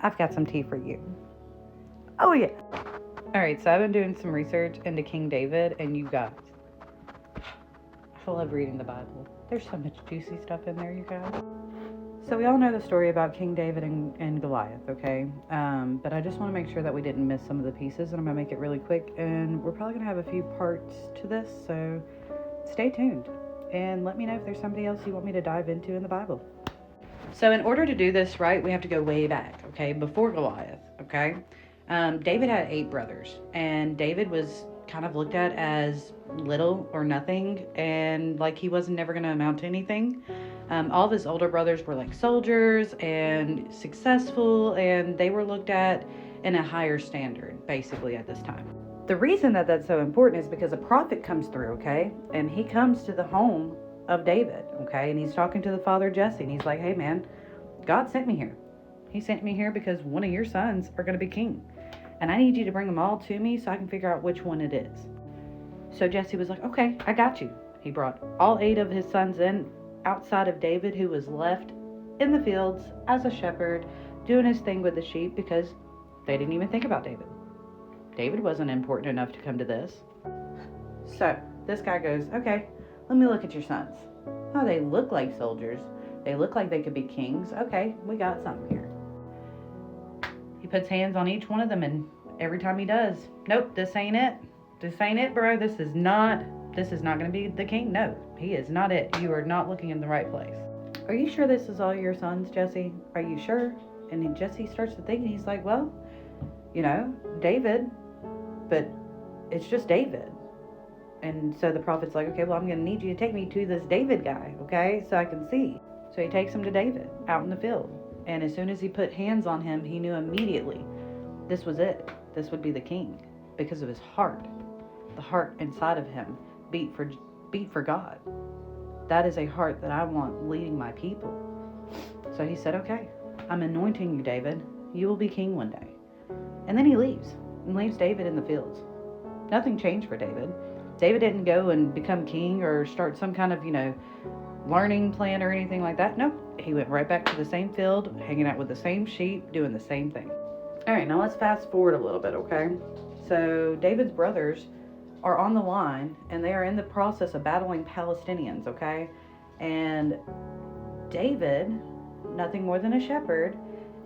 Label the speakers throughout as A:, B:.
A: I've got some tea for you. Oh, yeah. All right, so I've been doing some research into King David, and you guys, I love reading the Bible. There's so much juicy stuff in there, you guys. So we all know the story about King David and Goliath, okay? But I just want to make sure that we didn't miss some of the pieces, and I'm going to make it really quick. And we're probably going to have a few parts to this, so stay tuned. And let me know if there's somebody else you want me to dive into in the Bible. So in order to do this right, we have to go way back, okay? Before Goliath, okay? David had 8 brothers, and David was kind of looked at as little or nothing, and like he wasn't never going to amount to anything. All of his older brothers were like soldiers and successful, and they were looked at in a higher standard, basically, at this time. The reason that that's so important is because a prophet comes through, okay? And he comes to the home of David, okay? And he's talking to the father Jesse, and he's like, hey, man, God sent me here. He sent me here because one of your sons are going to be king. And I need you to bring them all to me so I can figure out which one it is. So Jesse was like, okay, I got you. He brought all 8 of his sons in outside of David, who was left in the fields as a shepherd, doing his thing with the sheep because they didn't even think about David. David wasn't important enough to come to this. So this guy goes, okay, let me look at your sons. Oh, they look like soldiers. They look like they could be kings. Okay, we got something here. He puts hands on each one of them, and every time he does, nope, this ain't it. This ain't it, bro. This is not going to be the king. No, he is not it. You are not looking in the right place. Are you sure this is all your sons, Jesse? Are you sure? And then Jesse starts to think, and he's like, well, David, but it's just David. And so the prophet's like, okay, well, I'm going to need you to take me to this David guy, okay, so I can see. So he takes him to David out in the field. And as soon as he put hands on him, he knew immediately this was it. This would be the king because of his heart. The heart inside of him beat for God. That is a heart that I want leading my people. So he said, okay, I'm anointing you, David. You will be king one day. And then he leaves David in the fields. Nothing changed for David. David didn't go and become king or start some kind of, learning plan or anything like that. Nope. He went right back to the same field, hanging out with the same sheep, doing the same thing. All right, now let's fast forward a little bit, okay? So David's brothers are on the line, and they are in the process of battling Palestinians, okay? And David, nothing more than a shepherd,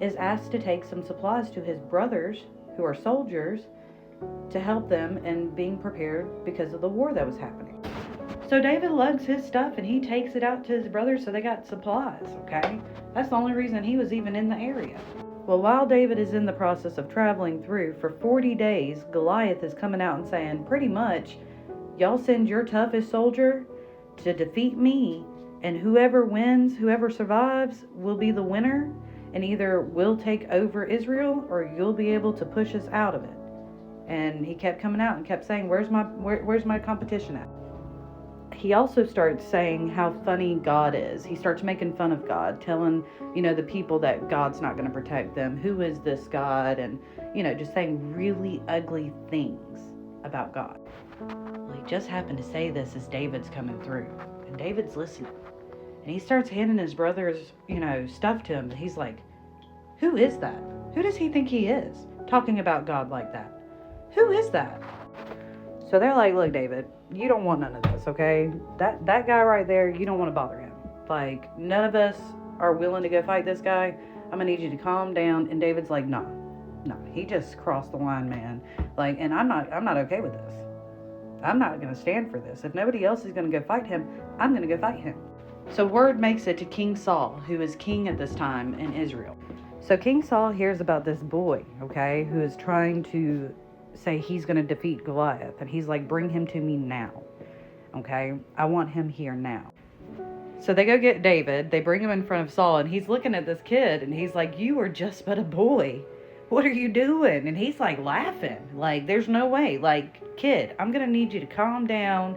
A: is asked to take some supplies to his brothers, who are soldiers, to help them in being prepared because of the war that was happening. So David lugs his stuff and he takes it out to his brothers so they got supplies, okay? That's the only reason he was even in the area. Well, while David is in the process of traveling through, for 40 days, Goliath is coming out and saying, pretty much, y'all send your toughest soldier to defeat me, and whoever wins, whoever survives, will be the winner, and either we'll take over Israel or you'll be able to push us out of it. And he kept coming out and kept saying, where's my competition at? He also starts saying how funny God is. He starts making fun of God, telling, the people that God's not going to protect them. Who is this God? And, just saying really ugly things about God. Well, he just happened to say this as David's coming through. And David's listening. And he starts handing his brothers, stuff to him. And he's like, who is that? Who does he think he is? Talking about God like that. Who is that? So they're like, look, David, you don't want none of this, okay? That guy right there, you don't want to bother him. Like, none of us are willing to go fight this guy. I'm going to need you to calm down. And David's like, no, he just crossed the line, man. Like, and I'm not okay with this. I'm not going to stand for this. If nobody else is going to go fight him, I'm going to go fight him. So word makes it to King Saul, who is king at this time in Israel. So King Saul hears about this boy, okay, who is trying to say he's going to defeat Goliath. And he's like, bring him to me now. Okay? I want him here now. So they go get David. They bring him in front of Saul. And he's looking at this kid. And he's like, you are just but a boy. What are you doing? And he's like laughing. Like, there's no way. Like, kid, I'm going to need you to calm down.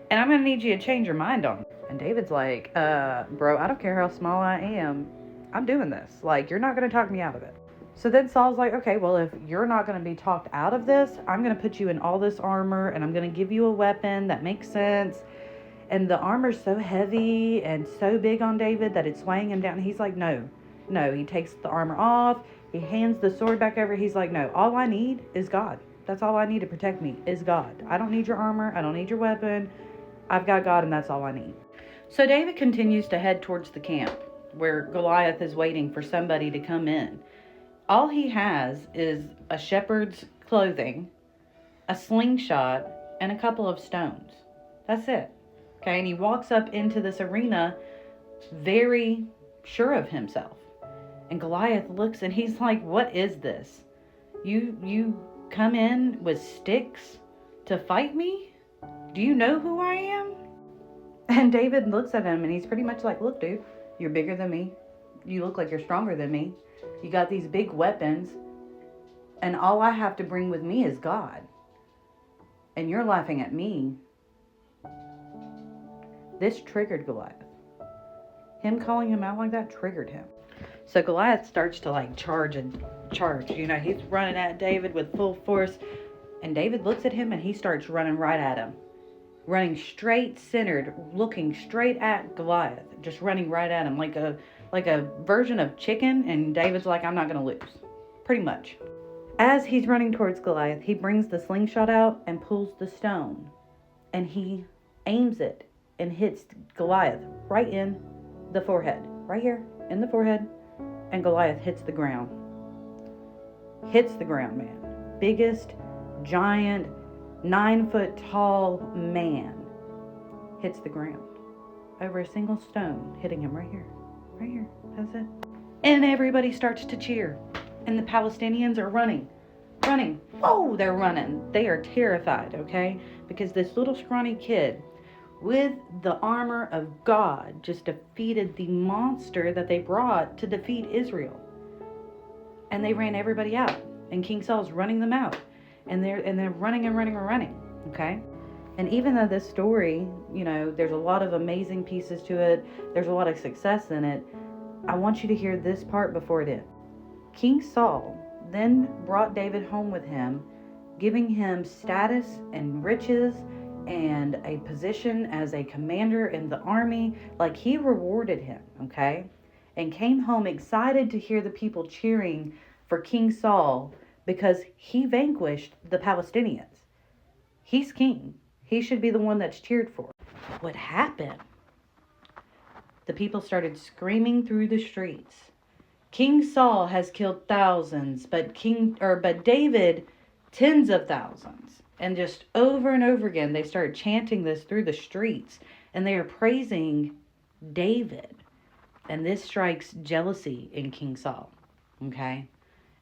A: And I'm going to need you to change your mind on me. And David's like, bro, I don't care how small I am. I'm doing this. Like, you're not going to talk me out of it. So then Saul's like, okay, well, if you're not going to be talked out of this, I'm going to put you in all this armor, and I'm going to give you a weapon that makes sense. And the armor's so heavy and so big on David that it's weighing him down. He's like, no, No, he takes the armor off. He hands the sword back over. He's like, no, all I need is God. That's all I need to protect me is God. I don't need your armor. I don't need your weapon. I've got God, and that's all I need. So David continues to head towards the camp where Goliath is waiting for somebody to come in. All he has is a shepherd's clothing, a slingshot, and a couple of stones. That's it. Okay, and he walks up into this arena very sure of himself. And Goliath looks and he's like, what is this? You come in with sticks to fight me? Do you know who I am? And David looks at him and he's pretty much like, look, dude, you're bigger than me. You look like you're stronger than me. You got these big weapons. And all I have to bring with me is God. And you're laughing at me. This triggered Goliath. Him calling him out like that triggered him. So Goliath starts to like charge. You know, he's running at David with full force. And David looks at him and he starts running right at him. Running straight centered, looking straight at Goliath. Just running right at him like a version of chicken. And David's like, I'm not going to lose. Pretty much. As he's running towards Goliath, he brings the slingshot out and pulls the stone. And he aims it and hits Goliath right in the forehead. Right here in the forehead. And Goliath hits the ground. Hits the ground, man. Biggest, giant, 9-foot tall man hits the ground over a single stone, hitting him right here. Right here. That's it. And everybody starts to cheer. And the Palestinians are running. Oh, they're running. They are terrified, okay? Because this little scrawny kid with the armor of God just defeated the monster that they brought to defeat Israel. And they ran everybody out. And King Saul's running them out. And they're running, okay? And even though this story, you know, there's a lot of amazing pieces to it, there's a lot of success in it, I want you to hear this part before it ends. King Saul then brought David home with him, giving him status and riches and a position as a commander in the army. Like, he rewarded him, okay? And came home excited to hear the people cheering for King Saul because he vanquished the Palestinians. He's king. He should be the one that's cheered for. What happened? The people started screaming through the streets. King Saul has killed thousands, but David tens of thousands. And just over and over again, they started chanting this through the streets. And they are praising David. And this strikes jealousy in King Saul. Okay?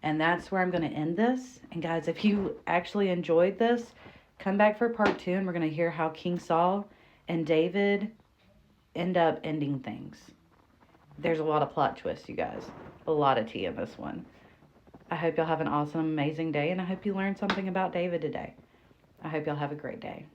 A: And that's where I'm going to end this. And guys, if you actually enjoyed this, come back for part 2. And we're going to hear how King Saul and David end up ending things. There's a lot of plot twists, you guys. A lot of tea in this one. I hope y'all have an awesome, amazing day. And I hope you learned something about David today. I hope y'all have a great day.